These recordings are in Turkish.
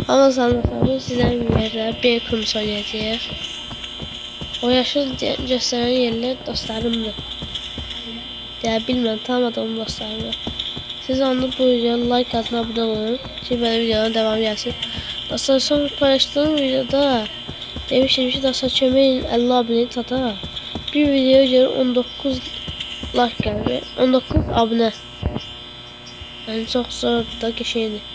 Ama sanırım sizden bir yerde bir konusu oynayacağıq. O yaşıl göstərən yerlər dostlarımdır. Deyə bilməm, tanımadığım dostlarımdır. Siz onu bu videoya like atın, abunə olun ki, belə videoların devam gəlsin. Dostlar, son paylaşdığım videoda demişdim ki, dostlar köməyin 50 abunəyi çata. Bir videoya görə 19 like gəldi, 19 abunə. Yəni çox zor da qəşəngdir.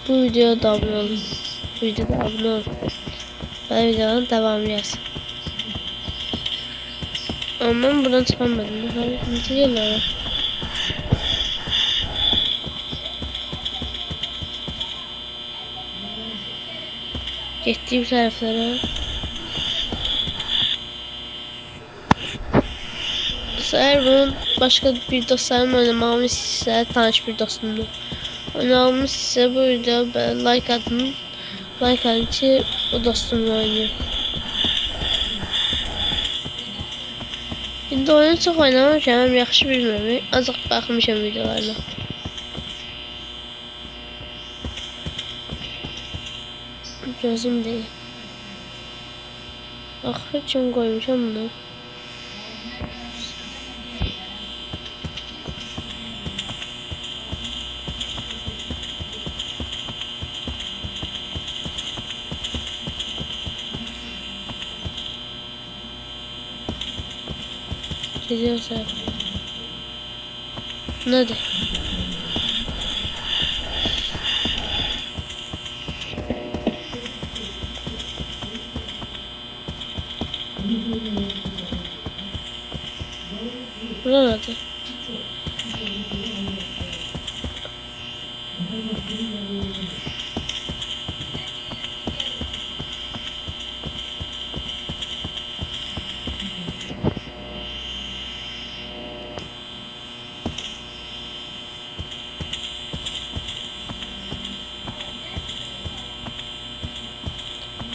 Bu videoya da abunə olun. Bu videoda abunə olun. Belə videoların devamı gəlsin. Ama ben buradan çıkamadım. Nasıl geliyor? Gittiğim taraflara. Eğer bunun başka bir dostlarım oynamamı ise tanış bir dostumdur. Oynamamı ise bu videoya like atın. Like atın ki o dostumla oynuyor. İndi oyunu çox oynamamışam, yaxşı bilmirəm. Azıq baxmışam videolarına. Gözüm deyil. Axır kim qoymuşam bunu? Gidiyorsa. Nerede? Bura nerede?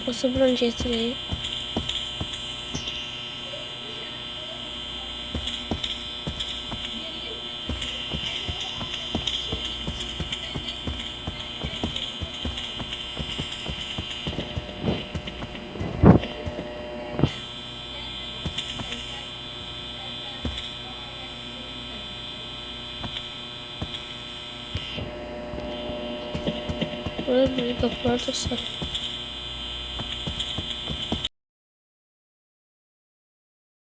Nasıl buranı getireyim? Burada bir kapılar da var.